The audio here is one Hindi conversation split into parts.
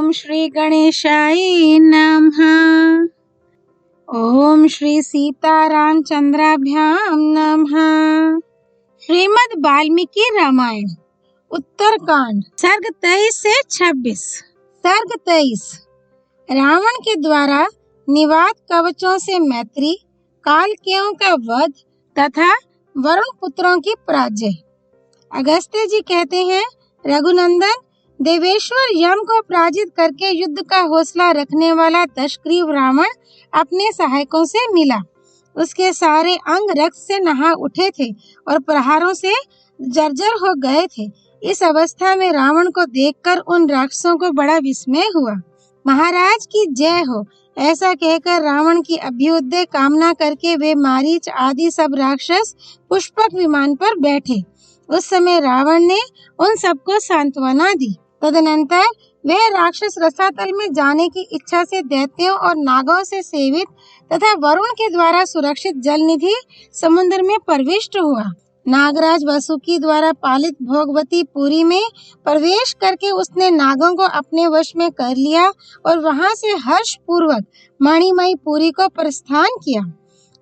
ओम श्री गणेशाय नमः। ओम श्री सीतारामचंद्राभ्याम नमः। श्रीमद् वाल्मीकि रामायण उत्तरकांड सर्ग 23 से 26। सर्ग 23। रावण के द्वारा निवात कवचों से मैत्री, कालकेयों का वध तथा वरुण पुत्रों की पराजय। अगस्त्य जी कहते हैं, रघुनंदन, देवेश्वर यम को पराजित करके युद्ध का हौसला रखने वाला दशग्रीव रावण अपने सहायकों से मिला। उसके सारे अंग रक्त से नहा उठे थे और प्रहारों से जर्जर हो गए थे। इस अवस्था में रावण को देखकर उन राक्षसों को बड़ा विस्मय हुआ। महाराज की जय हो, ऐसा कहकर रावण की अभ्युदय कामना करके वे मारीच आदि सब राक्षस पुष्पक विमान पर बैठे। उस समय रावण ने उन सबको सांत्वना दी। तदनंतर वह राक्षस रसातल में जाने की इच्छा से दैत्यों और नागों से सेवित तथा वरुण के द्वारा सुरक्षित जल निधि समुद्र में प्रविष्ट हुआ। नागराज वासुकी द्वारा पालित भोगवती पुरी में प्रवेश करके उसने नागों को अपने वश में कर लिया और वहां से हर्ष पूर्वक मणिमयी पुरी को प्रस्थान किया।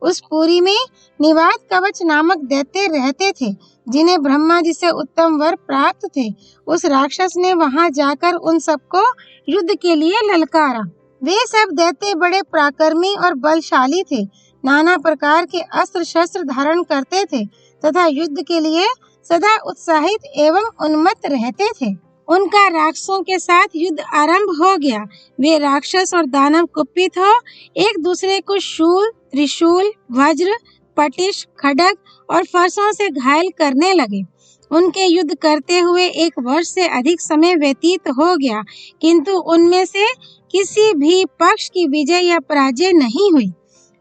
उस पुरी में निवात कवच नामक दैत्य रहते थे, जिन्हें ब्रह्मा जी से उत्तम वर प्राप्त थे। उस राक्षस ने वहां जाकर उन सबको युद्ध के लिए ललकारा। वे सब दैत्य बड़े पराक्रमी और बलशाली थे, नाना प्रकार के अस्त्र शस्त्र धारण करते थे तथा युद्ध के लिए सदा उत्साहित एवं उन्मत्त रहते थे। उनका राक्षसों के साथ युद्ध आरंभ हो गया। वे राक्षस और दानव कुपित हो एक दूसरे को शूल, त्रिशूल, वज्र, पटिश, खड्ग और फरसों से घायल करने लगे। उनके युद्ध करते हुए 1 वर्ष से अधिक समय व्यतीत हो गया, किंतु उनमें से किसी भी पक्ष की विजय या पराजय नहीं हुई।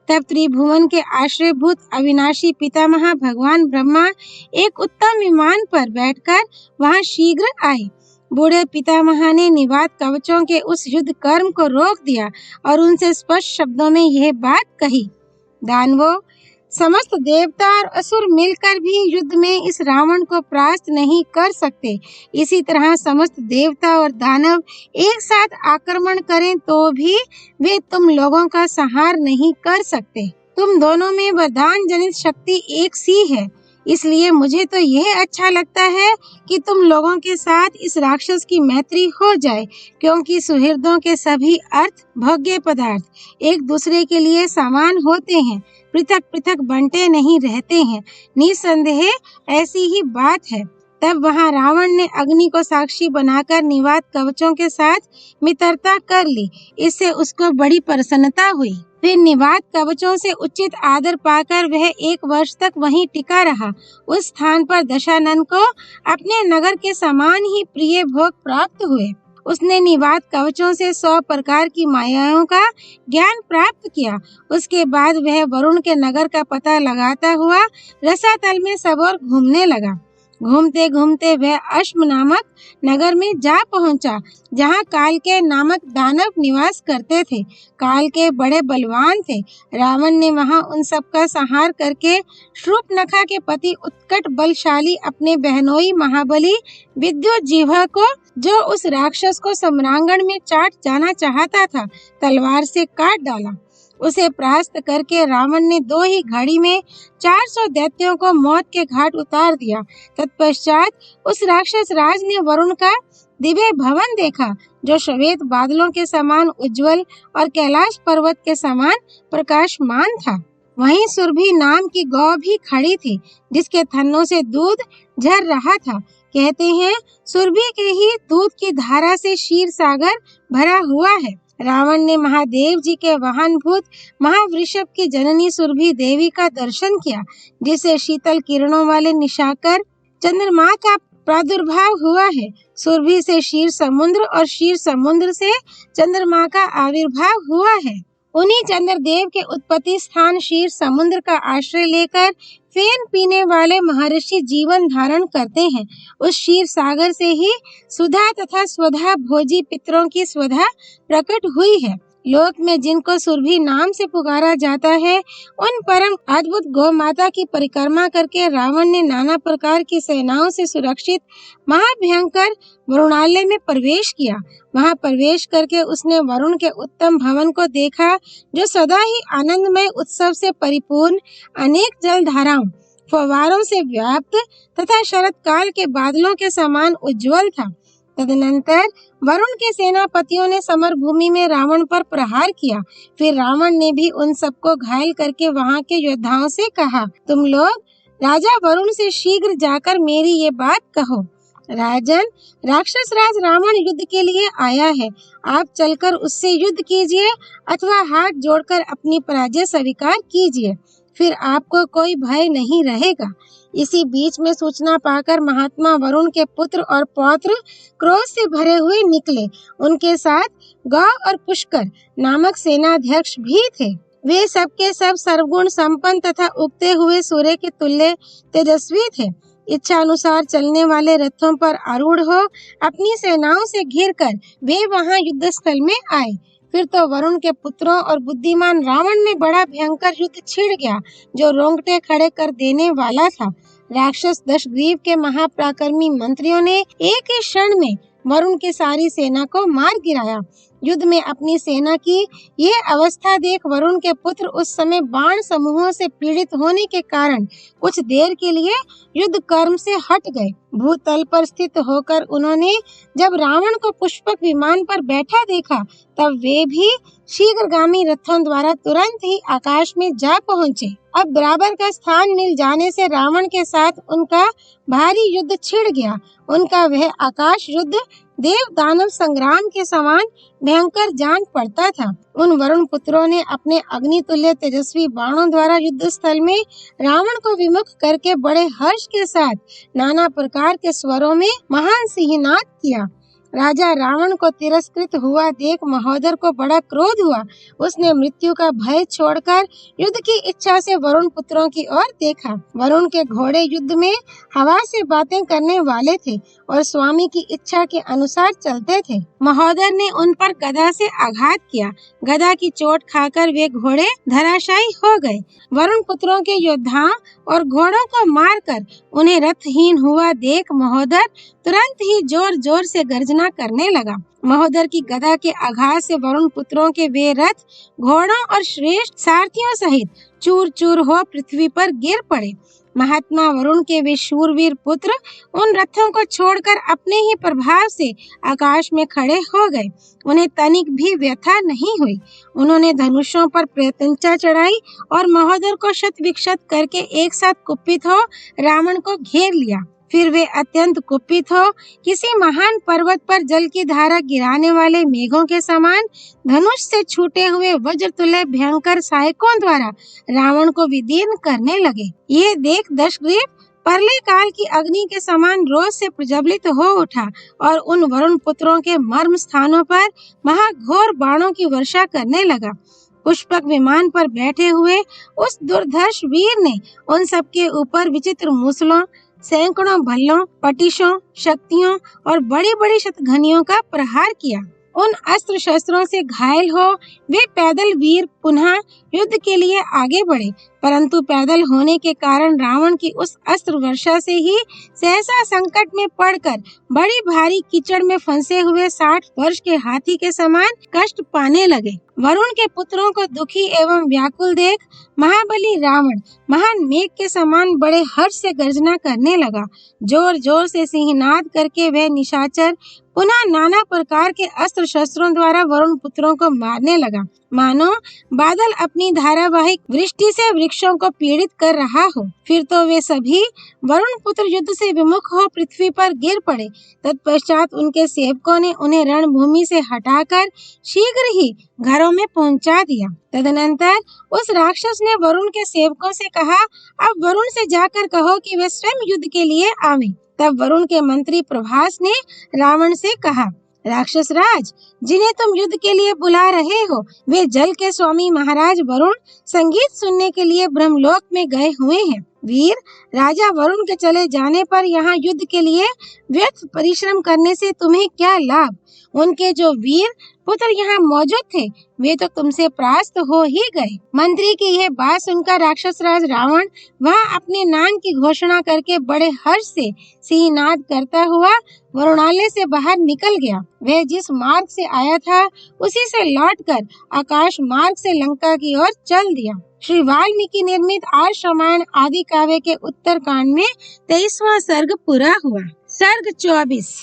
तब त्रिभुवन के आश्रयभूत अविनाशी पितामह भगवान ब्रह्मा एक उत्तम विमान पर बैठकर वहां शीघ्र आए। बूढ़े पितामह ने निवात कवचों के उस युद्ध कर्म को रोक दिया और उनसे स्पष्ट शब्दों में यह बात कही, दानवों, समस्त देवता और असुर मिलकर भी युद्ध में इस रावण को परास्त नहीं कर सकते। इसी तरह समस्त देवता और दानव एक साथ आक्रमण करें तो भी वे तुम लोगों का संहार नहीं कर सकते। तुम दोनों में वरदान जनित शक्ति एक सी है, इसलिए मुझे तो यह अच्छा लगता है कि तुम लोगों के साथ इस राक्षस की मैत्री हो जाए, क्योंकि सुहृदों के सभी अर्थ भोग्य पदार्थ एक दूसरे के लिए समान होते हैं, पृथक पृथक बंटे नहीं रहते हैं। निसंदेह ऐसी ही बात है। तब वहां रावण ने अग्नि को साक्षी बनाकर निवात कवचों के साथ मित्रता कर ली। इससे उसको बड़ी प्रसन्नता हुई। फिर निवात कवचों से उचित आदर पाकर वह 1 वर्ष तक वहीं टिका रहा। उस स्थान पर दशानन को अपने नगर के समान ही प्रिय भोग प्राप्त हुए। उसने निवात कवचों से 100 प्रकार की मायाओं का ज्ञान प्राप्त किया। उसके बाद वह वरुण के नगर का पता लगाता हुआ रसातल में सब ओर घूमने लगा। घूमते घूमते वह अश्म नामक नगर में जा पहुंचा, जहां कालकेय नामक दानव निवास करते थे। कालकेय बड़े बलवान थे। रावण ने वहां उन सब का संहार करके शूर्पणखा के पति उत्कट बलशाली अपने बहनोई महाबली विद्युज्जिह्वा को, जो उस राक्षस को सम्रांगण में चाट जाना चाहता था, तलवार से काट डाला। उसे परास्त करके रावण ने 2 ही घड़ी में 400 दैत्यों को मौत के घाट उतार दिया। तत्पश्चात उस राक्षस राज ने वरुण का दिव्य भवन देखा, जो श्वेत बादलों के समान उज्जवल और कैलाश पर्वत के समान प्रकाशमान था। वहीं सुरभि नाम की गौ भी खड़ी थी, जिसके थनों से दूध झर रहा था। कहते हैं, सुरभि के ही दूध की धारा से क्षीर सागर भरा हुआ है। रावण ने महादेव जी के वाहनभूत महावृषभ की जननी सुरभि देवी का दर्शन किया, जिसे शीतल किरणों वाले निशाकर चंद्रमा का प्रादुर्भाव हुआ है। सुरभि से क्षीर समुद्र और क्षीर समुद्र से चंद्रमा का आविर्भाव हुआ है। उन्हीं चंद्रदेव के उत्पत्ति स्थान क्षीर समुद्र का आश्रय लेकर फेन पीने वाले महर्षि जीवन धारण करते हैं। उस क्षीर सागर से ही सुधा तथा स्वधा भोजी पितरों की स्वधा प्रकट हुई है। लोक में जिनको सुरभि नाम से पुकारा जाता है, उन परम अद्भुत गौ माता की परिक्रमा करके रावण ने नाना प्रकार की सेनाओं से सुरक्षित महाभयंकर वरुणालय में प्रवेश किया। वहां प्रवेश करके उसने वरुण के उत्तम भवन को देखा, जो सदा ही आनंदमय उत्सव से परिपूर्ण, अनेक जल धाराओं फव्वारों से व्याप्त तथा शरद काल के बादलों के समान उज्जवल था। तदनंतर वरुण के सेनापतियों ने समर भूमि में रावण पर प्रहार किया। फिर रावण ने भी उन सबको घायल करके वहां के योद्धाओं से कहा, तुम लोग राजा वरुण से शीघ्र जाकर मेरी ये बात कहो। राजन, राक्षस राज रावण युद्ध के लिए आया है, आप चलकर उससे युद्ध कीजिए अथवा हाथ जोड़कर अपनी पराजय स्वीकार कीजिए, फिर आपको कोई भय नहीं रहेगा। इसी बीच में सूचना पाकर महात्मा वरुण के पुत्र और पौत्र क्रोध से भरे हुए निकले। उनके साथ गौ और पुष्कर नामक सेनाध्यक्ष भी थे। वे सबके सब सर्वगुण संपन्न तथा उगते हुए सूर्य के तुल्य तेजस्वी थे। इच्छा अनुसार चलने वाले रथों पर आरूढ़ हो अपनी सेनाओं से घिरकर वे वहां युद्ध स्थल में आए। फिर तो वरुण के पुत्रों और बुद्धिमान रावण में बड़ा भयंकर युद्ध छिड़ गया, जो रोंगटे खड़े कर देने वाला था। राक्षस दशग्रीव के महापराक्रमी मंत्रियों ने एक ही क्षण में वरुण की सारी सेना को मार गिराया। युद्ध में अपनी सेना की ये अवस्था देख वरुण के पुत्र उस समय बाण समूहों से पीड़ित होने के कारण कुछ देर के लिए युद्ध कर्म से हट गए। भूतल पर स्थित होकर उन्होंने जब रावण को पुष्पक विमान पर बैठा देखा, तब वे भी शीघ्रगामी रथों द्वारा तुरंत ही आकाश में जा पहुँचे। अब बराबर का स्थान मिल जाने से रावण के साथ उनका भारी युद्ध छिड़ गया। उनका वह आकाश युद्ध देव दानव संग्राम के समान भयंकर जान पड़ता था। उन वरुण पुत्रों ने अपने अग्नितुल्य तेजस्वी बाणों द्वारा युद्ध स्थल में रावण को विमुख करके बड़े हर्ष के साथ नाना प्रकार के स्वरों में महान सिंहनाद किया। राजा रावण को तिरस्कृत हुआ देख महोदर को बड़ा क्रोध हुआ। उसने मृत्यु का भय छोड़कर युद्ध की इच्छा से वरुण पुत्रों की ओर देखा। वरुण के घोड़े युद्ध में हवा से बातें करने वाले थे और स्वामी की इच्छा के अनुसार चलते थे। महोदर ने उन पर गदा से आघात किया। गदा की चोट खाकर वे घोड़े धराशायी हो गए। वरुण पुत्रों के योद्धाओं और घोड़ों को मारकर उन्हें रथहीन हुआ देख महोदर तुरंत ही जोर जोर से गर्जना करने लगा। महोदर की गदा के आघात से वरुण पुत्रों के वे रथ घोड़ों और श्रेष्ठ सारथियों सहित चूर चूर हो पृथ्वी पर गिर पड़े। महात्मा वरुण के वे शूरवीर पुत्र उन रथों को छोड़कर अपने ही प्रभाव से आकाश में खड़े हो गए। उन्हें तनिक भी व्यथा नहीं हुई। उन्होंने धनुषों पर प्रत्यंचा चढ़ाई और महोदर को शत विक्षत करके एक साथ कुपित हो रावण को घेर लिया। फिर वे अत्यंत कुपित हो किसी महान पर्वत पर जल की धारा गिराने वाले मेघों के समान धनुष से छूटे हुए वज्रतुल्य भयंकर सहायकों द्वारा रावण को विदीर्ण करने लगे। ये देख दशग्रीव प्रलय काल की अग्नि के समान रोष से प्रज्वलित हो उठा और उन वरुण पुत्रों के मर्म स्थानों पर महाघोर बाणों की वर्षा करने लगा। पुष्पक विमान पर बैठे हुए उस दुर्धर्ष वीर ने उन सबके ऊपर विचित्र मूसलों, सैकड़ों भल्लों, पटिशों, शक्तियों और बड़ी बड़ी शतघनियों का प्रहार किया। उन अस्त्र शस्त्रों से घायल हो वे पैदल वीर पुनः युद्ध के लिए आगे बढ़े, परंतु पैदल होने के कारण रावण की उस अस्त्र वर्षा से ही सहसा संकट में पड़कर बड़ी भारी कीचड़ में फंसे हुए 60 वर्ष के हाथी के समान कष्ट पाने लगे। वरुण के पुत्रों को दुखी एवं व्याकुल देख महाबली रावण महान मेघ के समान बड़े हर्ष से गर्जना करने लगा। जोर जोर से सिंहनाद करके वह निशाचर पुनः नाना प्रकार के अस्त्र शस्त्रों द्वारा वरुण पुत्रों को मारने लगा, मानो बादल अपनी धारावाहिक वृष्टि से वृक्षों को पीड़ित कर रहा हो। फिर तो वे सभी वरुण पुत्र युद्ध से विमुख हो पृथ्वी पर गिर पड़े। तत्पश्चात उनके सेवकों ने उन्हें रणभूमि से हटाकर शीघ्र ही घरों में पहुंचा दिया। तदनंतर उस राक्षस ने वरुण के सेवकों से कहा, अब वरुण से जाकर कहो कि वे स्वयं युद्ध के लिए आवे। तब वरुण के मंत्री प्रभास ने रावण से कहा, राक्षस राज, जिन्हें तुम युद्ध के लिए बुला रहे हो वे जल के स्वामी महाराज वरुण संगीत सुनने के लिए ब्रह्मलोक में गए हुए हैं। वीर, राजा वरुण के चले जाने पर यहाँ युद्ध के लिए व्यर्थ परिश्रम करने से तुम्हें क्या लाभ? उनके जो वीर पुत्र यहाँ मौजूद थे वे तो तुमसे परास्त हो ही गए। मंत्री की यह बात सुनकर राक्षस राज रावण वहाँ अपने नाम की घोषणा करके बड़े हर्ष से सिंहनाद करता हुआ वरुणालय से बाहर निकल गया। वह जिस मार्ग से आया था उसी से लौटकर आकाश मार्ग से लंका की ओर चल दिया। श्री वाल्मीकि निर्मित आर्ष रामायण आदि काव्य के उत्तर कांड में 23वां सर्ग पूरा हुआ। सर्ग 24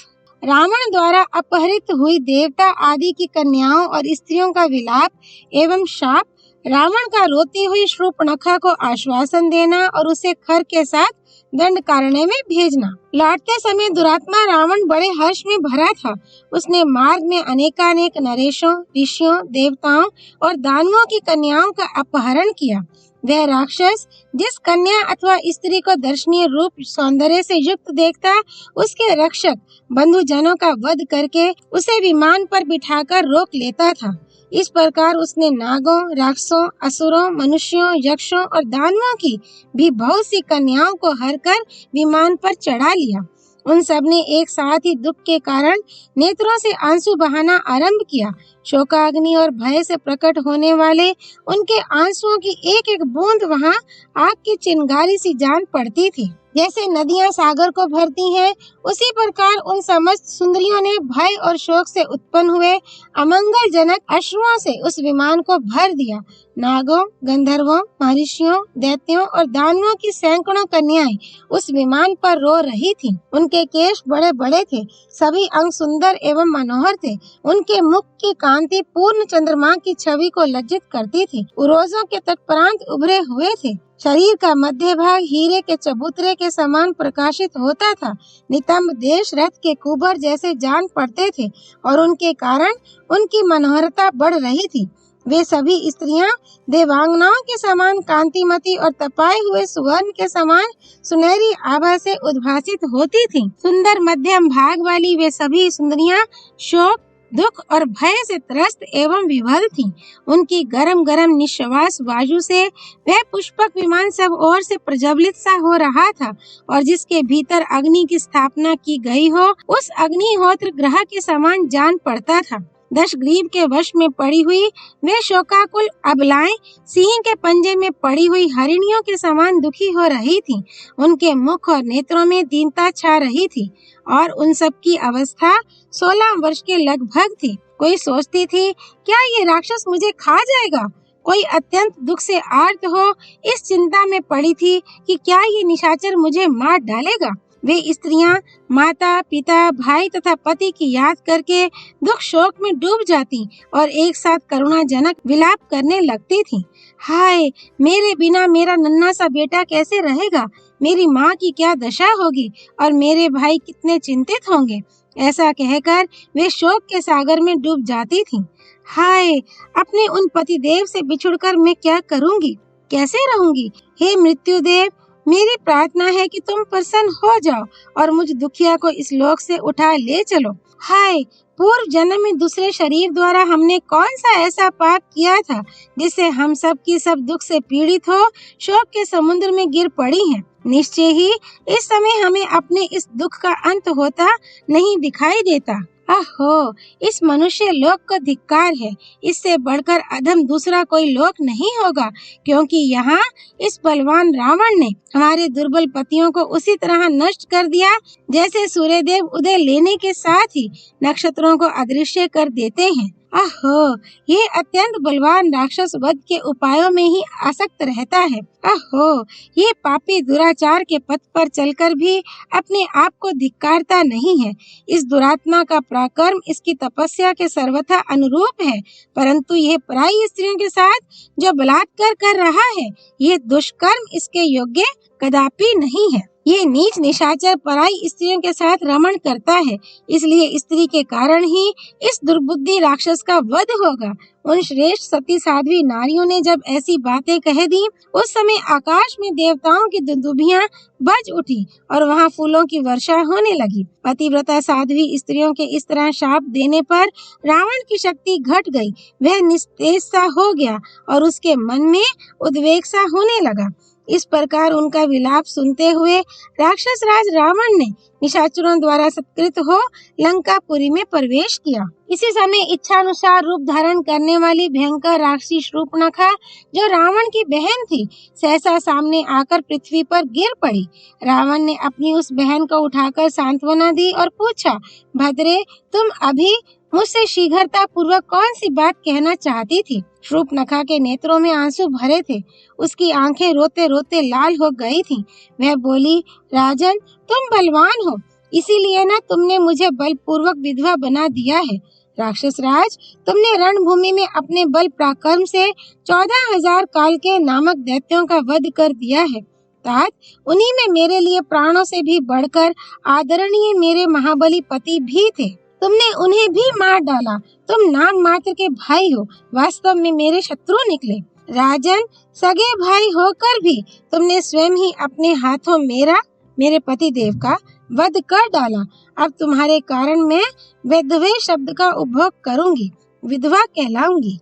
रावण द्वारा अपहरित हुई देवता आदि की कन्याओं और स्त्रियों का विलाप एवं शाप, रावण का रोती हुई शूर्पणखा को आश्वासन देना और उसे खर के साथ दंडकारण्य में भेजना। लौटते समय दुरात्मा रावण बड़े हर्ष में भरा था। उसने मार्ग में अनेकानेक नरेशों, ऋषियों, देवताओं और दानवों की कन्याओं का अपहरण किया। वह राक्षस जिस कन्या अथवा स्त्री को दर्शनीय रूप सौंदर्य से युक्त देखता, उसके रक्षक बंधुजनों का वध करके उसे विमान पर बिठाकर रोक लेता था। इस प्रकार उसने नागों, राक्षसों, असुरों, मनुष्यों, यक्षों और दानवों की भी बहुत सी कन्याओं को हरकर विमान पर चढ़ा लिया। उन सब ने एक साथ ही दुख के कारण नेत्रों से आंसू बहाना आरंभ किया। शोकाग्नि और भय से प्रकट होने वाले उनके आंसुओं की एक एक बूंद वहां आग की चिंगारी सी जान पड़ती थी। जैसे नदियां सागर को भरती हैं, उसी प्रकार उन समस्त सुंदरियों ने भय और शोक से उत्पन्न हुए अमंगलजनक अश्रुओं से उस विमान को भर दिया। नागों, गंधर्वों, महर्षियों, दैत्यों और दानवों की सैकड़ों कन्याएं उस विमान पर रो रही थीं। उनके केश बड़े बड़े थे, सभी अंग सुंदर एवं मनोहर थे। उनके मुख की कांति पूर्ण चंद्रमा की छवि को लज्जित करती थी। उरोजों के तटप्रांत उभरे हुए थे। शरीर का मध्य भाग हीरे के चबूतरे के समान प्रकाशित होता था। नितंब देश रथ के कुबर जैसे जान पड़ते थे और उनके कारण उनकी मनोहरता बढ़ रही थी। वे सभी स्त्रियां देवांगनाओं के समान कांतिमती और तपाए हुए सुवर्ण के समान सुनहरी आभा से उद्भासित होती थीं। सुंदर मध्यम भाग वाली वे सभी सुंदरियां शोक, दुख और भय से त्रस्त एवं विवल थीं। उनकी गरम गरम निश्वास वायु से वह पुष्पक विमान सब ओर से प्रज्वलित सा हो रहा था और जिसके भीतर अग्नि की स्थापना की गई हो, उस अग्निहोत्र ग्रह के समान जान पड़ता था। दशग्रीव के वश में पड़ी हुई वे शोकाकुल अबलाएं सिंह के पंजे में पड़ी हुई हरिणियों के समान दुखी हो रही थीं। उनके मुख और नेत्रों में दीनता छा रही थी और उन सब की अवस्था 16 वर्ष के लगभग थी। कोई सोचती थी, क्या ये राक्षस मुझे खा जाएगा? कोई अत्यंत दुख से आर्त हो इस चिंता में पड़ी थी कि क्या ये निशाचर मुझे मार डालेगा। वे स्त्रियां माता, पिता, भाई तथा पति की याद करके दुख शोक में डूब जाती और एक साथ करुणाजनक विलाप करने लगती थीं। हाय, मेरे बिना मेरा नन्हा सा बेटा कैसे रहेगा? मेरी माँ की क्या दशा होगी और मेरे भाई कितने चिंतित होंगे। ऐसा कहकर वे शोक के सागर में डूब जाती थीं। हाय, अपने उन पतिदेव से बिछुड़कर मैं क्या करूंगी, कैसे रहूंगी? हे मृत्युदेव, मेरी प्रार्थना है कि तुम प्रसन्न हो जाओ और मुझ दुखिया को इस लोक से उठा ले चलो। हाय, पूर्व जन्म में दूसरे शरीर द्वारा हमने कौन सा ऐसा पाप किया था जिससे हम सब की सब दुख से पीड़ित हो शोक के समुद्र में गिर पड़ी हैं। निश्चय ही इस समय हमें अपने इस दुख का अंत होता नहीं दिखाई देता। अहो, इस मनुष्य लोक को धिक्कार है। इससे बढ़कर अधम दूसरा कोई लोक नहीं होगा, क्योंकि यहाँ इस बलवान रावण ने हमारे दुर्बल पतियों को उसी तरह नष्ट कर दिया जैसे सूर्यदेव उदय लेने के साथ ही नक्षत्रों को अदृश्य कर देते हैं। अहो, ये अत्यंत बलवान राक्षस वध के उपायों में ही आसक्त रहता है। अहो, ये पापी दुराचार के पथ पर चलकर भी अपने आप को धिक्कारता नहीं है। इस दुरात्मा का पराक्रम इसकी तपस्या के सर्वथा अनुरूप है, परंतु यह पराई स्त्रियों के साथ जो बलात्कार कर रहा है, ये दुष्कर्म इसके योग्य कदापि नहीं है। ये नीच निशाचर पराई स्त्रियों के साथ रमण करता है, इसलिए स्त्री के कारण ही इस दुर्बुद्धि राक्षस का वध होगा। उन श्रेष्ठ सती साध्वी नारियों ने जब ऐसी बातें कह दी, उस समय आकाश में देवताओं की दुंदुभियां बज उठी और वहां फूलों की वर्षा होने लगी। पतिव्रता साध्वी स्त्रियों के इस तरह शाप देने पर रावण की शक्ति घट गई। वह निस्तेज सा हो गया और उसके मन में उद्वेग सा होने लगा। इस प्रकार उनका विलाप सुनते हुए राक्षस राज रावण ने निशाचरों द्वारा सत्कृत हो लंकापुरी में प्रवेश किया। इसी समय इच्छानुसार रूप धारण करने वाली भयंकर राक्षसी शूर्पणखा, जो रावण की बहन थी, सहसा सामने आकर पृथ्वी पर गिर पड़ी। रावण ने अपनी उस बहन को उठाकर सांत्वना दी और पूछा, भद्रे, तुम अभी मुझसे शीघ्रता पूर्वक कौन सी बात कहना चाहती थी? शूर्पणखा के नेत्रों में आंसू भरे थे, उसकी आंखें रोते रोते लाल हो गई थीं। वह बोली, राजन, तुम बलवान हो, इसीलिए ना तुमने मुझे बलपूर्वक विधवा बना दिया है। राक्षस राज, तुमने रणभूमि में अपने बल पराक्रम से 14,000 काल के नामक दैत्यों का वध कर दिया है। तात, उन्हीं में मेरे लिए प्राणों से भी बढ़कर आदरणीय मेरे महाबली पति भी थे। तुमने उन्हें भी मार डाला। तुम नाम मात्र के भाई हो, वास्तव में मेरे शत्रु निकले। राजन, सगे भाई होकर भी तुमने स्वयं ही अपने हाथों मेरे पति देव का वध कर डाला। अब तुम्हारे कारण मैं विधवे शब्द का उपभोग करूंगी, विधवा कहलाऊंगी।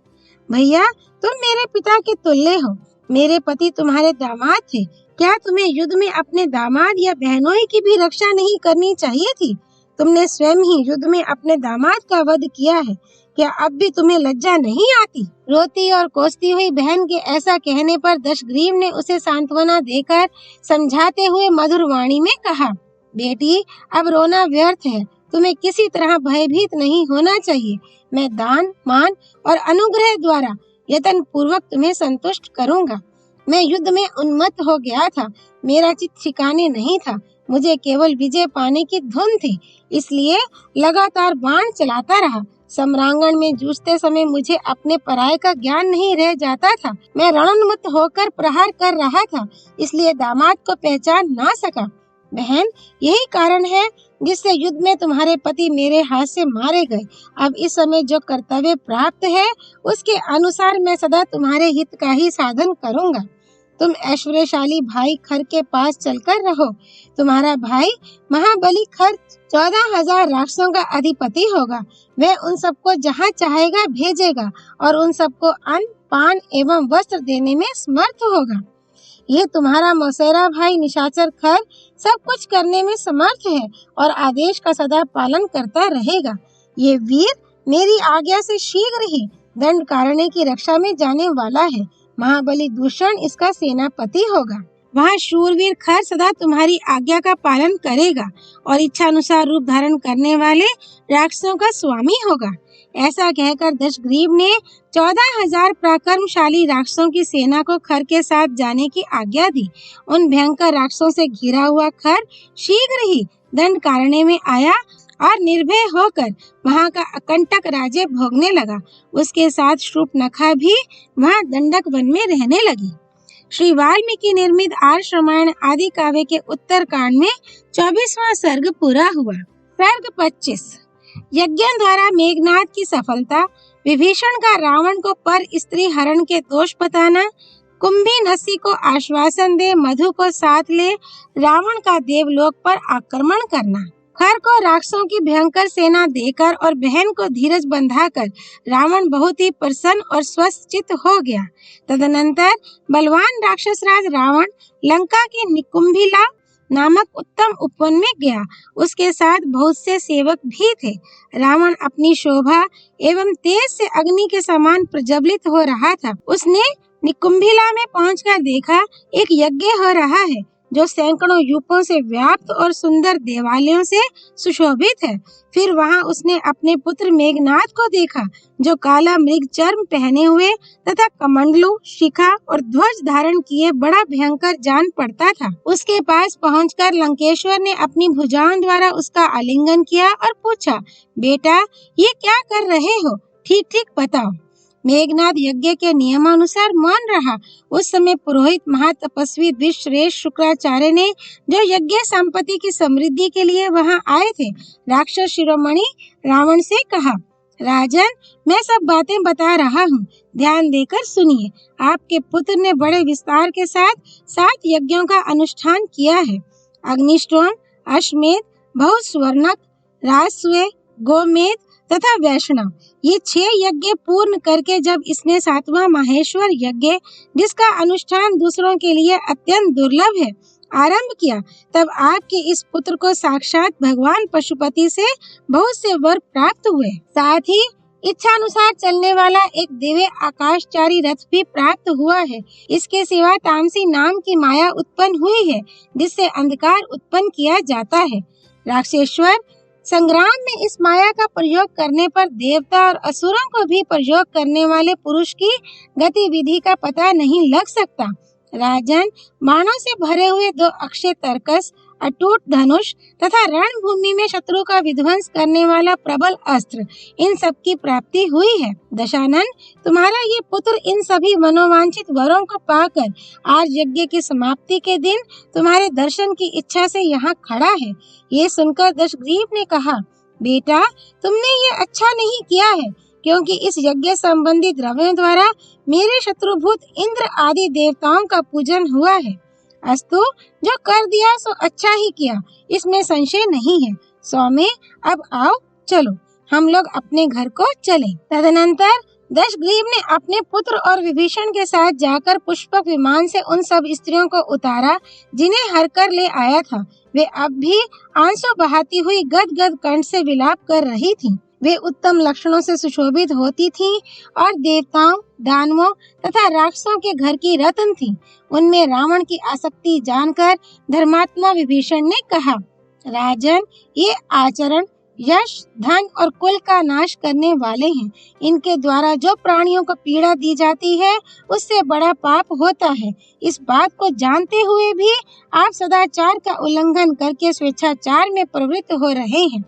भैया, तुम मेरे पिता के तुल्य हो, मेरे पति तुम्हारे दामाद थे। क्या तुम्हें युद्ध में अपने दामाद या बहनोई की भी रक्षा नहीं करनी चाहिए थी? तुमने स्वयं ही युद्ध में अपने दामाद का वध किया है। क्या अब भी तुम्हें लज्जा नहीं आती? रोती और कोसती हुई बहन के ऐसा कहने पर दशग्रीव ने उसे सांत्वना देकर समझाते हुए मधुर वाणी में कहा, बेटी, अब रोना व्यर्थ है। तुम्हें किसी तरह भयभीत नहीं होना चाहिए। मैं दान, मान और अनुग्रह द्वारा यत्न पूर्वक तुम्हें संतुष्ट करूंगा। मैं युद्ध में उन्मत्त हो गया था, मेरा चित्त ठिकाने नहीं था, मुझे केवल विजय पाने की धुन थी, इसलिए लगातार बाण चलाता रहा। सम्रांगण में जूझते समय मुझे अपने पराये का ज्ञान नहीं रह जाता था। मैं रणोन्मत्त होकर प्रहार कर रहा था, इसलिए दामाद को पहचान ना सका। बहन, यही कारण है जिससे युद्ध में तुम्हारे पति मेरे हाथ से मारे गए। अब इस समय जो कर्तव्य प्राप्त है, उसके अनुसार मैं सदा तुम्हारे हित का ही साधन करूंगा। तुम ऐश्वर्यशाली भाई खर के पास चलकर रहो। तुम्हारा भाई महाबली खर 14,000 राक्षसों का अधिपति होगा। वह उन सबको जहाँ चाहेगा भेजेगा और उन सबको अन्न, पान एवं वस्त्र देने में समर्थ होगा। ये तुम्हारा मौसेरा भाई निशाचर खर सब कुछ करने में समर्थ है और आदेश का सदा पालन करता रहेगा। ये वीर मेरी आज्ञा से शीघ्र ही दंडकारण्य की रक्षा में जाने वाला है। महाबली दूषण इसका सेनापति होगा। वहाँ शूरवीर खर सदा तुम्हारी आज्ञा का पालन करेगा और इच्छानुसार रूप धारण करने वाले राक्षसों का स्वामी होगा। ऐसा कहकर दशग्रीव ने 14,000 पराक्रमशाली राक्षसों की सेना को खर के साथ जाने की आज्ञा दी। उन भयंकर राक्षसों से घिरा हुआ खर शीघ्र ही दंडकारण्य में आया और निर्भय होकर वहाँ का अकंटक राज्य भोगने लगा। उसके साथ शूर्पणखा भी वहाँ दंडक वन में रहने लगी। श्री वाल्मीकि निर्मित आर्ष रामायण आदि काव्य के उत्तर कांड में 24वां सर्ग पूरा हुआ। सर्ग 25। यज्ञ द्वारा मेघनाद की सफलता, विभीषण का रावण को पर स्त्री हरण के दोष बताना, कुंभी नसी को आश्वासन दे मधु को साथ ले रावण का देवलोक पर आक्रमण करना, खर को राक्षसों की भयंकर सेना देकर और बहन को धीरज बंधाकर रावण बहुत ही प्रसन्न और स्वस्थचित्त हो गया। तदनंतर बलवान राक्षस राज रावण लंका के निकुंभिला नामक उत्तम उपवन में गया। उसके साथ बहुत से सेवक भी थे। रावण अपनी शोभा एवं तेज से अग्नि के समान प्रज्वलित हो रहा था। उसने निकुंभिला में पहुंचकर देखा एक यज्ञ हो रहा है जो सैकड़ों यूपों से व्याप्त और सुंदर देवालयों से सुशोभित है। फिर वहां उसने अपने पुत्र मेघनाद को देखा जो काला मृग चर्म पहने हुए तथा कमंडलू, शिखा और ध्वज धारण किए बड़ा भयंकर जान पड़ता था। उसके पास पहुंचकर लंकेश्वर ने अपनी भुजाओं द्वारा उसका आलिंगन किया और पूछा, बेटा, ये क्या कर रहे हो? ठीक ठीक बताओ। मेघनाद यज्ञ के नियमानुसार मौन रहा। उस समय पुरोहित महातपस्वी द्विश्रेष्ठ शुक्राचार्य ने, जो यज्ञ संपत्ति की समृद्धि के लिए वहां आए थे, राक्षस शिरोमणि रावण से कहा, राजन, मैं सब बातें बता रहा हूँ, ध्यान देकर सुनिए। आपके पुत्र ने बड़े विस्तार के साथ 7 यज्ञों का अनुष्ठान किया है। अग्निष्टोम, अश्वमेध, बहुस्वर्णक, राजसूय, गोमेध, तथा वैष्णव, ये 6 यज्ञ पूर्ण करके जब इसने 7वां माहेश्वर यज्ञ, जिसका अनुष्ठान दूसरों के लिए अत्यंत दुर्लभ है, आरंभ किया, तब आपके इस पुत्र को साक्षात भगवान पशुपति से बहुत से वर प्राप्त हुए। साथ ही इच्छा अनुसार चलने वाला एक दिव्य आकाशचारी रथ भी प्राप्त हुआ है। इसके सिवा तामसी नाम की माया उत्पन्न हुई है, जिससे अंधकार उत्पन्न किया जाता है। राक्षसेश्वर, संग्राम में इस माया का प्रयोग करने पर देवता और असुरों को भी प्रयोग करने वाले पुरुष की गतिविधि का पता नहीं लग सकता। राजन, बाणों से भरे हुए 2 अक्षय तरकस, अटूट धनुष तथा रणभूमि में शत्रु का विध्वंस करने वाला प्रबल अस्त्र, इन सब की प्राप्ति हुई है। दशानन, तुम्हारा ये पुत्र इन सभी मनोवांछित वरों को पाकर आज यज्ञ की समाप्ति के दिन तुम्हारे दर्शन की इच्छा से यहाँ खड़ा है। ये सुनकर दशग्रीव ने कहा, बेटा, तुमने ये अच्छा नहीं किया है, क्योंकि इस यज्ञ संबंधी द्रव्यों द्वारा मेरे शत्रुभूत इंद्र आदि देवताओं का पूजन हुआ है। अस्तु, जो कर दिया सो अच्छा ही किया, इसमें संशय नहीं है। स्वामी, अब आओ, चलो हम लोग अपने घर को चलें। तदनंतर दशग्रीव ने अपने पुत्र और विभीषण के साथ जाकर पुष्पक विमान से उन सब स्त्रियों को उतारा जिन्हें हर कर ले आया था। वे अब भी आंसू बहाती हुई गदगद कंठ से विलाप कर रही थीं। वे उत्तम लक्षणों से सुशोभित होती थीं और देवताओं, दानवों तथा राक्षसों के घर की रत्न थीं। उनमें रावण की आसक्ति जानकर धर्मात्मा विभीषण ने कहा, राजन, ये आचरण यश, धन और कुल का नाश करने वाले हैं। इनके द्वारा जो प्राणियों को पीड़ा दी जाती है, उससे बड़ा पाप होता है। इस बात को जानते हुए भी आप सदाचार का उल्लंघन करके स्वेच्छाचार में प्रवृत्त हो रहे हैं।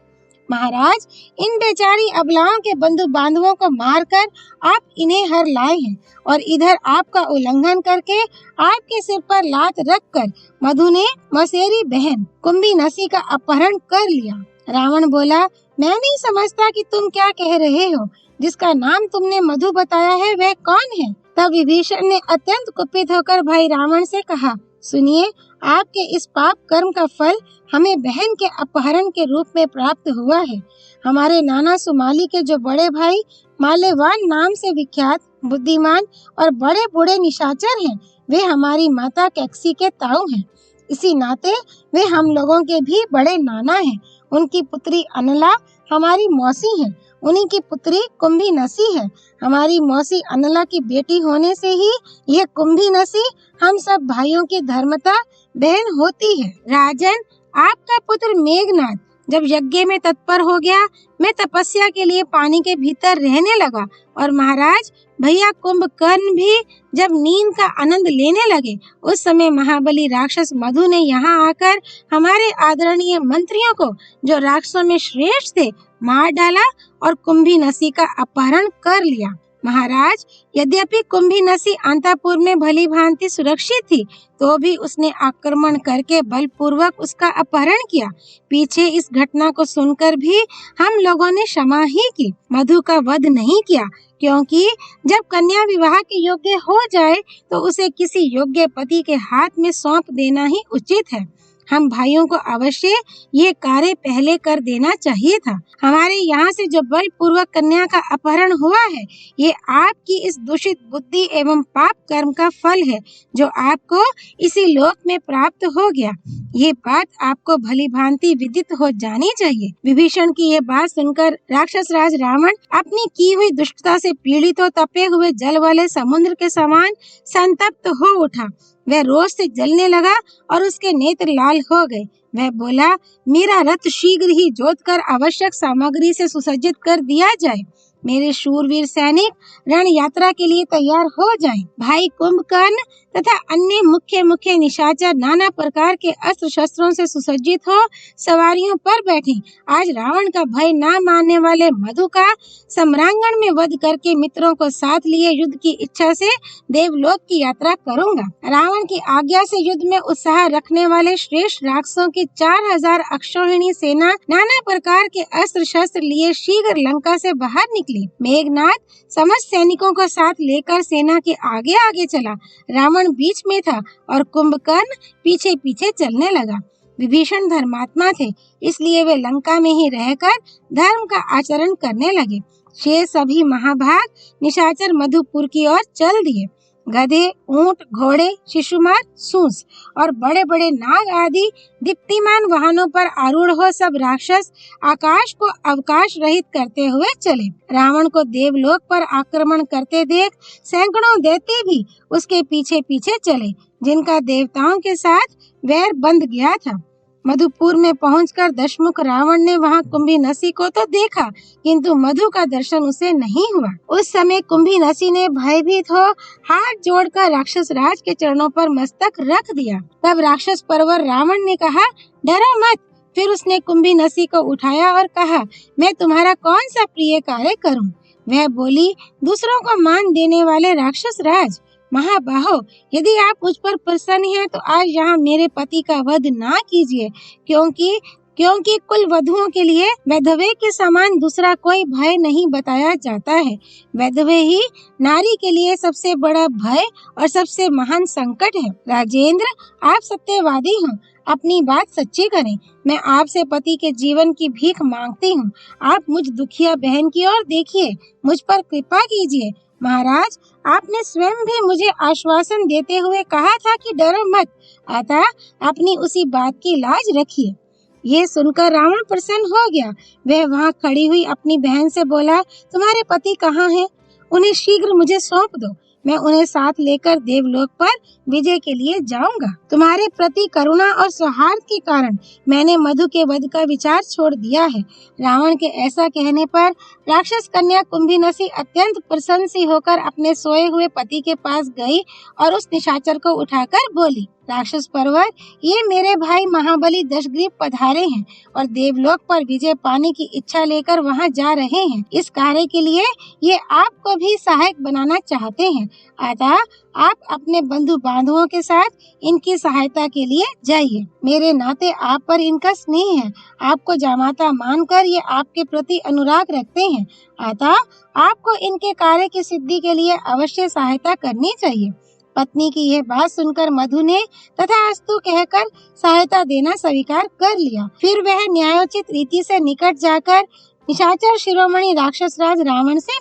महाराज, इन बेचारी अबलाओं के बंधु बांधवों को मारकर आप इन्हें हर लाए हैं और इधर आपका उल्लंघन करके आपके सिर पर लात रखकर मधु ने मौसेरी बहन कुंभी नसी का अपहरण कर लिया। रावण बोला, मैं नहीं समझता कि तुम क्या कह रहे हो। जिसका नाम तुमने मधु बताया है वह कौन है? तब विभीषण ने अत्यंत कुपित होकर भाई रावण से कहा, सुनिए, आपके इस पाप कर्म का फल हमें बहन के अपहरण के रूप में प्राप्त हुआ है। हमारे नाना सुमाली के जो बड़े भाई माल्यवान नाम से विख्यात, बुद्धिमान और बड़े बूढ़े निशाचर हैं, वे हमारी माता कैकसी के ताऊ हैं। इसी नाते वे हम लोगों के भी बड़े नाना हैं। उनकी पुत्री अनला हमारी मौसी है। उन्हीं की पुत्री कुंभी नसी है। हमारी मौसी अनला की बेटी होने से ही ये कुंभी नसी हम सब भाइयों की धर्मता बहन होती है। राजन, आपका पुत्र मेघनाद जब यज्ञ में तत्पर हो गया, मैं तपस्या के लिए पानी के भीतर रहने लगा और महाराज भैया कुंभकर्ण भी जब नींद का आनंद लेने लगे, उस समय महाबली राक्षस मधु ने यहाँ आकर हमारे आदरणीय मंत्रियों को, जो राक्षसों में श्रेष्ठ थे, मार डाला और कुंभी नसी का अपहरण कर लिया। महाराज, यद्यपि कुंभी नसी अंतःपुर में भली भांति सुरक्षित थी, तो भी उसने आक्रमण करके बलपूर्वक उसका अपहरण किया। पीछे इस घटना को सुनकर भी हम लोगों ने क्षमा ही की, मधु का वध नहीं किया, क्योंकि जब कन्या विवाह के योग्य हो जाए तो उसे किसी योग्य पति के हाथ में सौंप देना ही उचित है। हम भाइयों को अवश्य ये कार्य पहले कर देना चाहिए था। हमारे यहाँ से जो बलपूर्वक कन्या का अपहरण हुआ है, ये आपकी इस दूषित बुद्धि एवं पाप कर्म का फल है, जो आपको इसी लोक में प्राप्त हो गया। ये बात आपको भली भांति विदित हो जानी चाहिए। विभीषण की ये बात सुनकर राक्षस राज रावण अपनी की हुई दुष्टता से पीड़ित हो तपे हुए जल वाले समुद्र के समान संतप्त हो उठा। वह रोष से जलने लगा और उसके नेत्र लाल हो गए। वह बोला, मेरा रथ शीघ्र ही जोतकर आवश्यक सामग्री से सुसज्जित कर दिया जाए। मेरे शूरवीर सैनिक रण यात्रा के लिए तैयार हो जाएं। भाई कुंभकर्ण तथा अन्य मुख्य निशाचर नाना प्रकार के अस्त्र शस्त्रों से सुसज्जित हो सवारियों पर बैठे। आज रावण का भय न मानने वाले मधु का सम्रांगण में वध करके मित्रों को साथ लिए युद्ध की इच्छा से देवलोक की यात्रा करूंगा। रावण की आज्ञा से युद्ध में उत्साह रखने वाले श्रेष्ठ राक्षसों की 4000 अक्षौहिणी सेना नाना प्रकार के अस्त्र शस्त्र लिए शीघ्र लंका से बाहर निकली। मेघनाद समस्त सैनिकों को साथ लेकर सेना के आगे आगे चला। रावण बीच में था और कुंभकर्ण पीछे पीछे चलने लगा। विभीषण धर्मात्मा थे, इसलिए वे लंका में ही रहकर धर्म का आचरण करने लगे। शेष सभी महाभाग निशाचर मधुपुर की ओर चल दिए। गधे, ऊंट, घोड़े, शिशुमार, सूंस और बड़े बड़े नाग आदि दीप्तिमान वाहनों पर आरूढ़ हो सब राक्षस आकाश को अवकाश रहित करते हुए चले। रावण को देवलोक पर आक्रमण करते देख सैकड़ों दैत्य भी उसके पीछे पीछे चले, जिनका देवताओं के साथ वैर बंध गया था। मधुपुर में पहुंचकर दशमुख रावण ने वहां कुंभीनसी को तो देखा, किंतु मधु का दर्शन उसे नहीं हुआ। उस समय कुंभीनसी ने भयभीत हो हाथ जोड़कर राक्षस राज के चरणों पर मस्तक रख दिया। तब राक्षस परवर रावण ने कहा, डरो मत। फिर उसने कुंभीनसी को उठाया और कहा, मैं तुम्हारा कौन सा प्रिय कार्य करूं? वह बोली, दूसरों को मान देने वाले राक्षस राज, महाबाहो, यदि आप मुझ पर प्रसन्न हैं तो आज यहाँ मेरे पति का वध ना कीजिए, क्योंकि कुल वधुओं के लिए वैधव्य के समान दूसरा कोई भय नहीं बताया जाता है। वैधव्य ही नारी के लिए सबसे बड़ा भय और सबसे महान संकट है। राजेंद्र, आप सत्यवादी हो, अपनी बात सच्ची करें। मैं आपसे पति के जीवन की भीख मांगती हूँ। आप मुझ दुखिया बहन की ओर देखिए, मुझ पर कृपा कीजिए। महाराज, आपने स्वयं भी मुझे आश्वासन देते हुए कहा था कि डरो मत, अतः अपनी उसी बात की लाज रखिए। ये सुनकर रावण प्रसन्न हो गया। वह वहां खड़ी हुई अपनी बहन से बोला, तुम्हारे पति कहाँ हैं? उन्हें शीघ्र मुझे सौंप दो, मैं उन्हें साथ लेकर देवलोक पर विजय के लिए जाऊंगा। तुम्हारे प्रति करुणा और सौहार्द के कारण मैंने मधु के वध का विचार छोड़ दिया है। रावण के ऐसा कहने पर राक्षस कन्या कुंभीनसी अत्यंत प्रसन्न सी होकर अपने सोए हुए पति के पास गई और उस निशाचर को उठाकर बोली, राक्षस परवर, ये मेरे भाई महाबली दशग्रीव पधारे हैं और देवलोक पर विजय पाने की इच्छा लेकर वहां जा रहे हैं। इस कार्य के लिए ये आपको भी सहायक बनाना चाहते हैं, अतः आप अपने बंधु बांधवों के साथ इनकी सहायता के लिए जाइए। मेरे नाते आप पर इनका स्नेह है, आपको जामाता मानकर ये आपके प्रति अनुराग रखते हैं, अतः आपको इनके कार्य की सिद्धि के लिए अवश्य सहायता करनी चाहिए। पत्नी की यह बात सुनकर मधु ने तथास्तु कहकर सहायता देना स्वीकार कर लिया। फिर वह न्यायोचित रीति से निकट जाकर निशाचर शिरोमणि राक्षस राज रावण से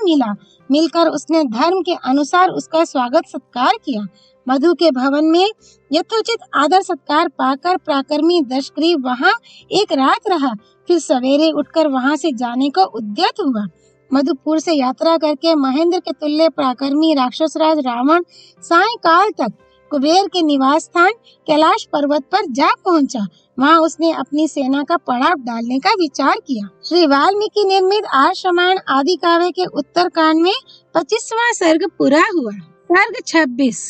मिलकर उसने धर्म के अनुसार उसका स्वागत सत्कार किया। मधु के भवन में यथोचित आदर सत्कार पाकर प्राकर्मी दशग्रीव वहां एक रात रहा, फिर सवेरे उठकर वहां से जाने को उद्यत हुआ। मधुपुर से यात्रा करके महेंद्र के तुल्य पराक्रमी राक्षस राज रावण सायंकाल तक कुबेर के निवास स्थान कैलाश पर्वत पर जा पहुंचा। वहां उसने अपनी सेना का पड़ाव डालने का विचार किया। श्री वाल्मीकि निर्मित आर्ष रामायण आदि काव्य के उत्तर कांड में 25वां सर्ग पूरा हुआ। सर्ग 26।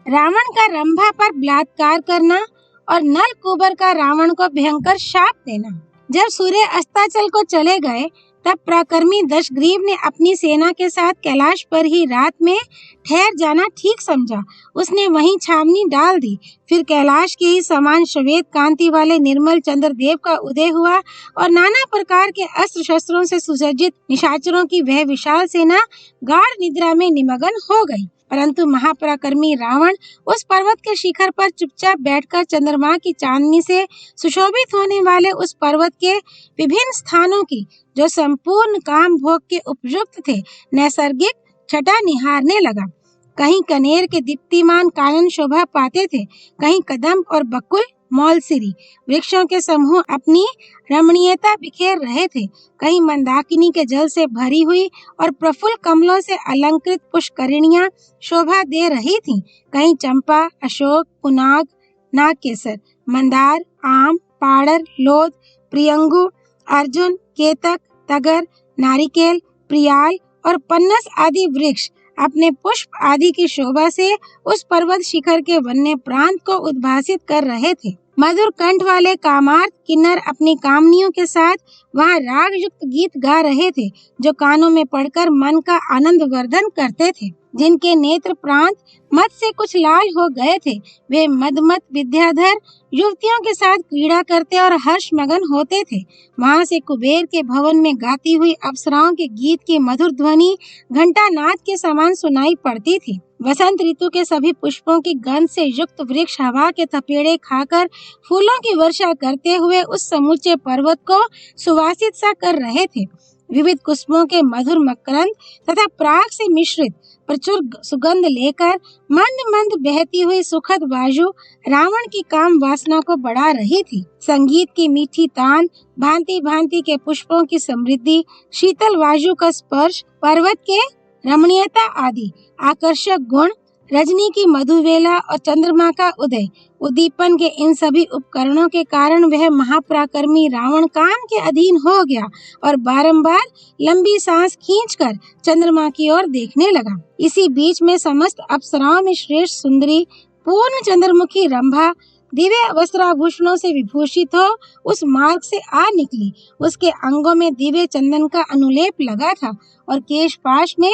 रावण का रंभा पर बलात्कार करना और नल कुबर का रावण को भयंकर शाप देना। जब सूर्य अस्ताचल को चले गए तब पराक्रमी दशग्रीव ने अपनी सेना के साथ कैलाश पर ही रात में ठहर जाना ठीक समझा। उसने वहीं छावनी डाल दी। फिर कैलाश के ही समान श्वेत कांति वाले निर्मल चंद्रदेव का उदय हुआ और नाना प्रकार के अस्त्र शस्त्रों से सुसज्जित निशाचरों की वह विशाल सेना गाढ़ निद्रा में निमग्न हो गई। परंतु महापराक्रमी रावण उस पर्वत के शिखर पर चुपचाप बैठकर चंद्रमा की चांदनी से सुशोभित होने वाले उस पर्वत के विभिन्न स्थानों की, जो संपूर्ण काम भोग के उपयुक्त थे, नैसर्गिक छटा निहारने लगा। कहीं कनेर के दीप्तिमान कानन शोभा पाते थे, कहीं कदम्ब और बकुल मौलसिरी वृक्षों के समूह अपनी रमणीयता बिखेर रहे थे, कहीं मंदाकिनी के जल से भरी हुई और प्रफुल्ल कमलों से अलंकृत पुष्करिणियां शोभा दे रही थीं, कहीं चंपा, अशोक, पुनाग, नागकेसर, मंदार, आम, पाड़र, लोध, प्रियंगु, अर्जुन, केतक, तगर, नारिकेल, प्रियाल और पन्नस आदि वृक्ष अपने पुष्प आदि की शोभा से उस पर्वत शिखर के वन्य प्रांत को उद्भासित कर रहे थे। मधुर कंठ वाले कामार्थ किन्नर अपनी कामनियों के साथ वहां राग युक्त गीत गा रहे थे, जो कानों में पड़कर मन का आनंद वर्धन करते थे। जिनके नेत्र प्रांत मद से कुछ लाल हो गए थे, वे मदमत विद्याधर युवतियों के साथ क्रीड़ा करते और हर्ष मगन होते थे। वहां से कुबेर के भवन में गाती हुई अप्सराओं के गीत की मधुर ध्वनि घंटा नाद के समान सुनाई पड़ती थी। वसंत ऋतु के सभी पुष्पों की गंध से युक्त वृक्ष हवा के थपेड़े खाकर फूलों की वर्षा करते हुए उस समूचे पर्वत को सुवासित सा कर रहे थे। विविध कुसुमों के मधुर मकरंद तथा पराग से मिश्रित प्रचुर सुगंध लेकर मंद मंद बहती हुई सुखद वायु रावण की काम वासना को बढ़ा रही थी। संगीत की मीठी तान, भांति भांति के पुष्पों की समृद्धि, शीतल वायु का स्पर्श, पर्वत के रमणीयता आदि आकर्षक गुण, रजनी की मधुवेला और चंद्रमा का उदय, उद्दीपन के इन सभी उपकरणों के कारण वह महापराक्रमी रावण काम के अधीन हो गया और बारंबार लंबी सांस खींचकर चंद्रमा की ओर देखने लगा। इसी बीच में समस्त अप्सराओं में श्रेष्ठ सुंदरी पूर्ण चंद्रमुखी रंभा दिव्य वस्त्राभूषणों से विभूषित हो उस मार्ग से आ निकली। उसके अंगों में दिव्य चंदन का अनुलेप लगा था और केश पाश में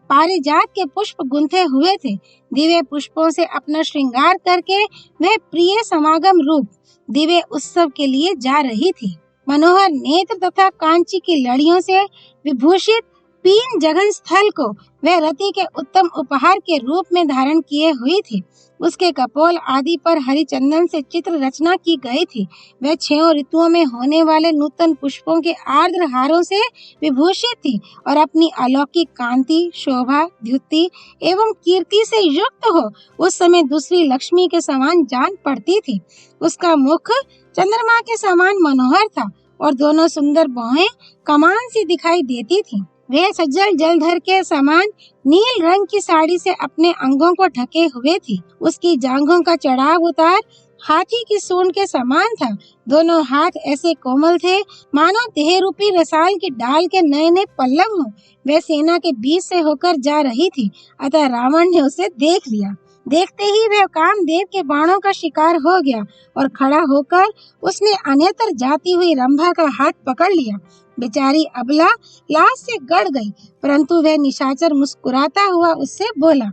पारिजात के पुष्प गुंथे हुए थे। दिव्य पुष्पों से अपना श्रृंगार करके वह प्रिय समागम रूप दिव्य उत्सव के लिए जा रही थी। मनोहर नेत्र तथा कांची की लड़ियों से विभूषित पीन जगन स्थल को वह रति के उत्तम उपहार के रूप में धारण किए हुई थी। उसके कपोल आदि पर हरि चंदन से चित्र रचना की गई थी। वह 6 ऋतुओं में होने वाले नूतन पुष्पों के आर्द्र हारों से विभूषित थी और अपनी अलौकिक कांति, शोभा, द्युति एवं कीर्ति से युक्त हो उस समय दूसरी लक्ष्मी के समान जान पड़ती थी। उसका मुख चंद्रमा के समान मनोहर था और दोनों सुंदर बाहें कमान सी दिखाई देती थी। वे सज्जल जलधर के समान नील रंग की साड़ी से अपने अंगों को ढके हुए थी। उसकी जांघों का चढ़ाव उतार हाथी की सूंड के समान था। दोनों हाथ ऐसे कोमल थे मानो देह रूपी रसाल की डाल के नए नए पल्लव हों। वह सेना के बीच से होकर जा रही थी, अतः रावण ने उसे देख लिया। देखते ही वह कामदेव के बाणों का शिकार हो गया और खड़ा होकर उसने अन्यत्र जाती हुई रंभा का हाथ पकड़ लिया। बेचारी अबला लाश से गड़ गई, परंतु वह निशाचर मुस्कुराता हुआ उससे बोला,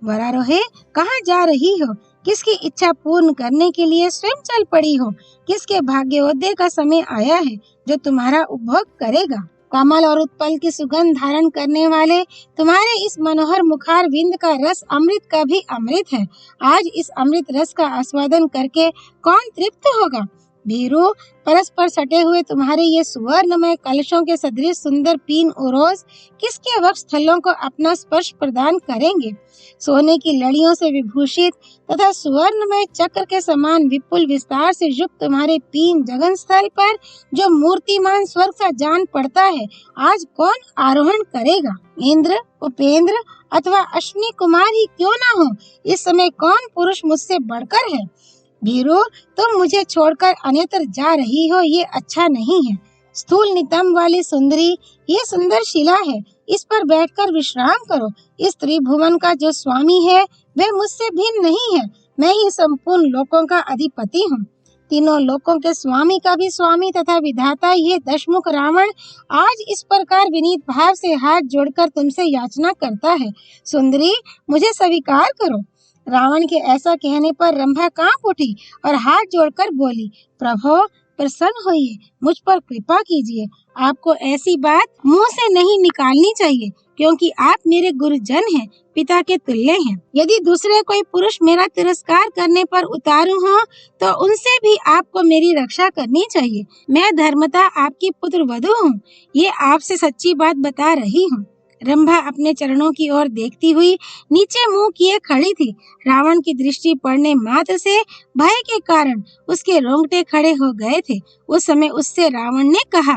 वरारोहे, कहाँ जा रही हो? किसकी इच्छा पूर्ण करने के लिए स्वयं चल पड़ी हो? किसके भाग्योदय का समय आया है जो तुम्हारा उपभोग करेगा? कमल और उत्पल की सुगंध धारण करने वाले तुम्हारे इस मनोहर मुखार विंद का रस अमृत का भी अमृत है। आज इस अमृत रस का आस्वादन करके कौन तृप्त होगा? भीरू, परस्पर सटे हुए तुम्हारे ये सुवर्णमय कलशों के सदृश सुंदर पीन ओरोस किसके वक्ष स्थलों को अपना स्पर्श प्रदान करेंगे? सोने की लड़ियों से विभूषित तथा सुवर्णमय चक्र के समान विपुल विस्तार से युक्त तुम्हारे पीन जगन स्थल पर जो मूर्तिमान स्वर्ग सा जान पड़ता है, आज कौन आरोहण करेगा? इंद्र, उपेंद्र अथवा अश्विनी कुमार ही क्यों ना हो, इस समय कौन पुरुष मुझसे बढ़कर है? भीरू, तुम मुझे छोड़कर अन्यत्र जा रही हो, ये अच्छा नहीं है। स्थूल नितंब वाली सुंदरी, ये सुंदर शिला है, इस पर बैठकर विश्राम करो। इस त्रिभुवन का जो स्वामी है वह मुझसे भिन्न नहीं है। मैं ही संपूर्ण लोकों का अधिपति हूँ। तीनों लोकों के स्वामी का भी स्वामी तथा विधाता ये दशमुख रावण आज इस प्रकार विनीत भाव से हाथ जोड़कर तुमसे याचना करता है। सुंदरी, मुझे स्वीकार करो। रावण के ऐसा कहने पर रंभा कांप उठी और हाथ जोड़कर बोली, प्रभो, प्रसन्न होइए, मुझ पर कृपा कीजिए। आपको ऐसी बात मुंह से नहीं निकालनी चाहिए, क्योंकि आप मेरे गुरुजन हैं, पिता के तुल्य हैं। यदि दूसरे कोई पुरुष मेरा तिरस्कार करने पर उतारू हो, तो उनसे भी आपको मेरी रक्षा करनी चाहिए। मैं धर्मतः आपकी पुत्र वधू हूँ, ये आपसे सच्ची बात बता रही हूँ। रंभा अपने चरणों की ओर देखती हुई नीचे मुंह किए खड़ी थी। रावण की दृष्टि पड़ने मात्र से भय के कारण उसके रोंगटे खड़े हो गए थे। उस समय उससे रावण ने कहा,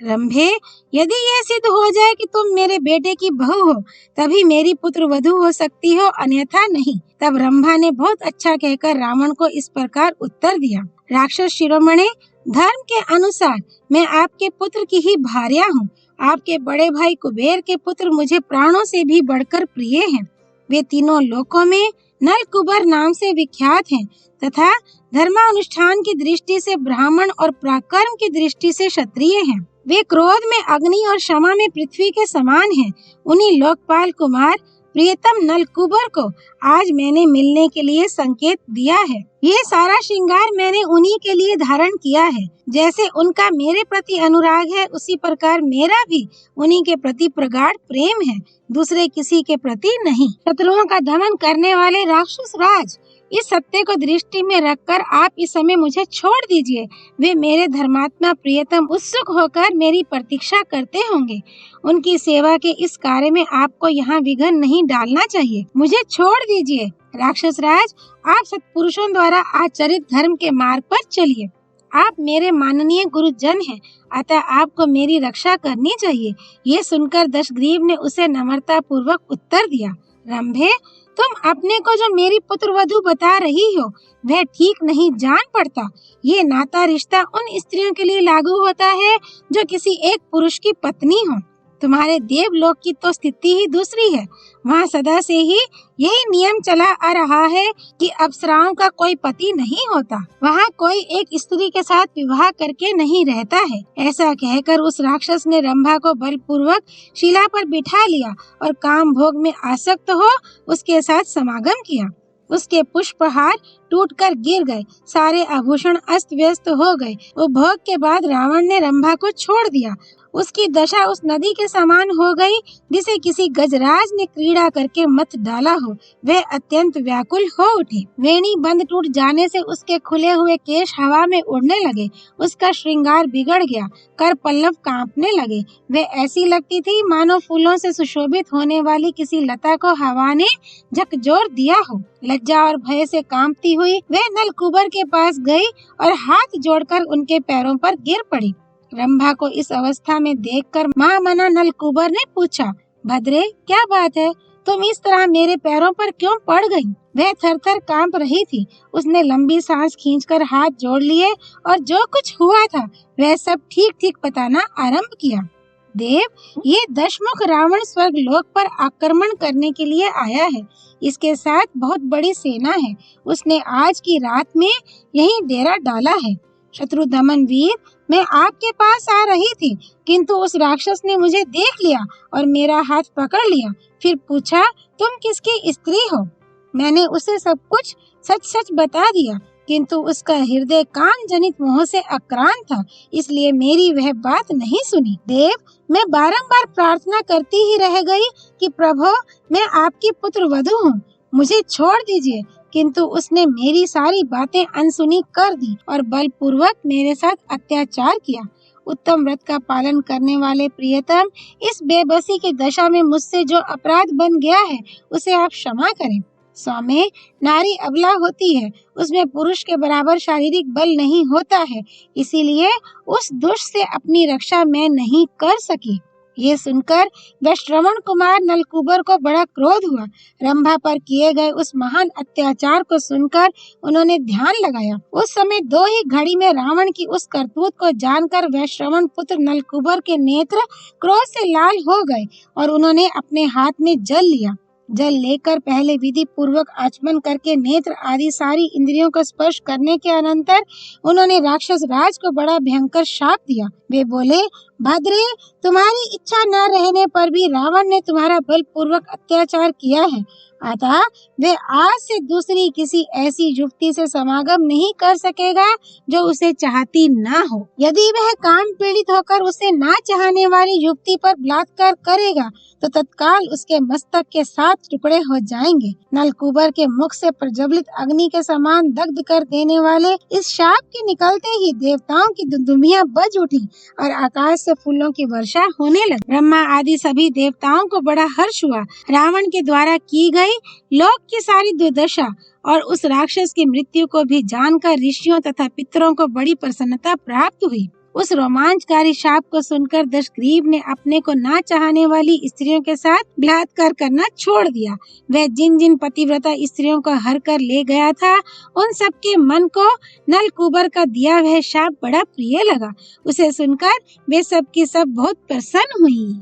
रंभे, यदि यह सिद्ध हो जाए कि तुम मेरे बेटे की बहू हो, तभी मेरी पुत्र वधू हो सकती हो, अन्यथा नहीं। तब रंभा ने बहुत अच्छा कहकर रावण को इस प्रकार उत्तर दिया, राक्षस शिरोमणे, धर्म के अनुसार मैं आपके पुत्र की ही भार्या हूँ। आपके बड़े भाई कुबेर के पुत्र मुझे प्राणों से भी बढ़कर प्रिय हैं। वे तीनों लोकों में नल कुबर नाम से विख्यात हैं तथा धर्मानुष्ठान की दृष्टि से ब्राह्मण और पराक्रम की दृष्टि से क्षत्रिय हैं। वे क्रोध में अग्नि और क्षमा में पृथ्वी के समान हैं। उन्हीं लोकपाल कुमार प्रियतम नलकूबर को आज मैंने मिलने के लिए संकेत दिया है। ये सारा श्रृंगार मैंने उन्हीं के लिए धारण किया है। जैसे उनका मेरे प्रति अनुराग है, उसी प्रकार मेरा भी उन्हीं के प्रति प्रगाढ़ प्रेम है, दूसरे किसी के प्रति नहीं। शत्रुओं का दमन करने वाले राक्षस राज, इस सत्य को दृष्टि में रखकर आप इस समय मुझे छोड़ दीजिए। वे मेरे धर्मात्मा प्रियतम उत्सुक होकर मेरी प्रतीक्षा करते होंगे। उनकी सेवा के इस कार्य में आपको यहाँ विघ्न नहीं डालना चाहिए। मुझे छोड़ दीजिए। राक्षस राज, आप सत्पुरुषों द्वारा आचरित धर्म के मार्ग पर चलिए। आप मेरे माननीय गुरुजन हैं, अतः आपको मेरी रक्षा करनी चाहिए। ये सुनकर दशग्रीव ने उसे नम्रता पूर्वक उत्तर दिया, रंभे, तुम अपने को जो मेरी पुत्रवधू बता रही हो वह ठीक नहीं जान पड़ता। ये नाता रिश्ता उन स्त्रियों के लिए लागू होता है जो किसी एक पुरुष की पत्नी हो। तुम्हारे देवलोक की तो स्थिति ही दूसरी है। वहाँ सदा से ही यही नियम चला आ रहा है कि अप्सराओं का कोई पति नहीं होता। वहाँ कोई एक स्त्री के साथ विवाह करके नहीं रहता है। ऐसा कहकर उस राक्षस ने रंभा को बलपूर्वक शिला पर बिठा लिया और काम भोग में आसक्त हो उसके साथ समागम किया। उसके पुष्पहार टूटकर गिर गए, सारे आभूषण अस्त व्यस्त हो गए। उपभोग के बाद रावण ने रंभा को छोड़ दिया। उसकी दशा उस नदी के समान हो गई जिसे किसी गजराज ने क्रीड़ा करके मत डाला हो। वह अत्यंत व्याकुल हो उठी। वेणी बंद टूट जाने से उसके खुले हुए केश हवा में उड़ने लगे। उसका श्रृंगार बिगड़ गया, कर पल्लव कांपने लगे। वह ऐसी लगती थी मानो फूलों से सुशोभित होने वाली किसी लता को हवा ने झकझोर दिया हो। लज्जा और भय से कांपती हुई वह नलकूबर के पास गई और हाथ जोड़कर उनके पैरों पर गिर पड़ी। रंभा को इस अवस्था में देखकर महामना नलकूबर ने पूछा, भद्रे, क्या बात है? तुम इस तरह मेरे पैरों पर क्यों पड़ गई? वह थर-थर कांप रही थी। उसने लंबी सांस खींचकर हाथ जोड़ लिए और जो कुछ हुआ था वह सब ठीक-ठीक बताना आरंभ किया। देव, ये दशमुख रावण स्वर्ग लोक पर आक्रमण करने के लिए आया है। इसके साथ बहुत बड़ी सेना है। उसने आज की रात में यही डेरा डाला है। शत्रु दमन वीर, मैं आपके पास आ रही थी, किंतु उस राक्षस ने मुझे देख लिया और मेरा हाथ पकड़ लिया। फिर पूछा, तुम किसकी स्त्री हो? मैंने उसे सब कुछ सच-सच बता दिया, किंतु उसका हृदय काम जनित मोह से आक्रांत था, इसलिए मेरी वह बात नहीं सुनी। देव, मैं बारंबार प्रार्थना करती ही रह गई कि प्रभु, मैं आपकी पुत्र वधू हूँ, मुझे छोड़ दीजिए, किंतु उसने मेरी सारी बातें अनसुनी कर दी और बलपूर्वक मेरे साथ अत्याचार किया। उत्तम व्रत का पालन करने वाले प्रियतम, इस बेबसी की दशा में मुझसे जो अपराध बन गया है उसे आप क्षमा करें। स्वामी, नारी अबला होती है, उसमें पुरुष के बराबर शारीरिक बल नहीं होता है, इसीलिए उस दुष्ट से अपनी रक्षा मैं नहीं कर सकी। ये सुनकर वैश्रवण कुमार नलकूबर को बड़ा क्रोध हुआ। रंभा पर किए गए उस महान अत्याचार को सुनकर उन्होंने ध्यान लगाया। उस समय दो ही घड़ी में रावण की उस करतूत को जानकर वैश्रवण पुत्र नलकूबर के नेत्र क्रोध से लाल हो गए और उन्होंने अपने हाथ में जल लिया। जल लेकर पहले विधि पूर्वक आचमन करके नेत्र आदि सारी इंद्रियों को स्पर्श करने के अनंतर उन्होंने राक्षस राज को बड़ा भयंकर शाप दिया। वे बोले, भद्रे, तुम्हारी इच्छा न रहने पर भी रावण ने तुम्हारा बलपूर्वक अत्याचार किया है, अतः वे आज से दूसरी किसी ऐसी युवती से समागम नहीं कर सकेगा जो उसे चाहती न हो। यदि वह काम पीड़ित होकर उसे ना चाहने वाली युवती पर बलात्कार करेगा तो तत्काल उसके मस्तक के 7 टुकड़े हो जाएंगे। नलकूबर के मुख से प्रज्वलित अग्नि के समान दग्ध कर देने वाले इस शाप के निकलते ही देवताओं की दुदुमियां बज उठी और आकाश से फूलों की वर्षा होने लगी। ब्रह्मा आदि सभी देवताओं को बड़ा हर्ष हुआ। रावण के द्वारा की गई लोक की सारी दुर्दशा और उस राक्षस की मृत्यु को भी जानकर ऋषियों तथा पितरों को बड़ी प्रसन्नता प्राप्त हुई। उस रोमांचकारी शाप को सुनकर दशग्रीव ने अपने को ना चाहने वाली स्त्रियों के साथ बलात्कार करना छोड़ दिया। वह जिन जिन पतिव्रता स्त्रियों को हर कर ले गया था, उन सबके मन को नलकूबर का दिया वह शाप बड़ा प्रिय लगा। उसे सुनकर वे सब की सब बहुत प्रसन्न हुई।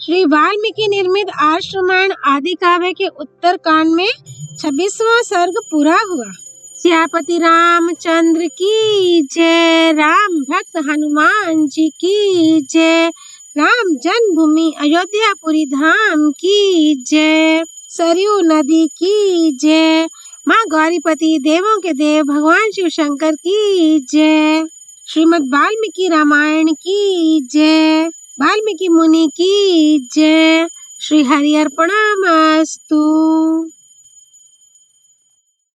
श्री वाल्मीकि निर्मित आर्ष रामायण आदि काव्य के उत्तर कांड में 26वां सर्ग पूरा हुआ। सियापति रामचंद्र की जय। राम भक्त हनुमान जी की जय। राम जन्मभूमि अयोध्यापुरी धाम की जय। सरयू नदी की जय। माँ गौरीपति देवों के देव भगवान शिव शंकर की जय। श्रीमद् वाल्मीकि रामायण की जय। वाल्मीकि मुनि की जय। श्री हरि अर्पणमस्तु।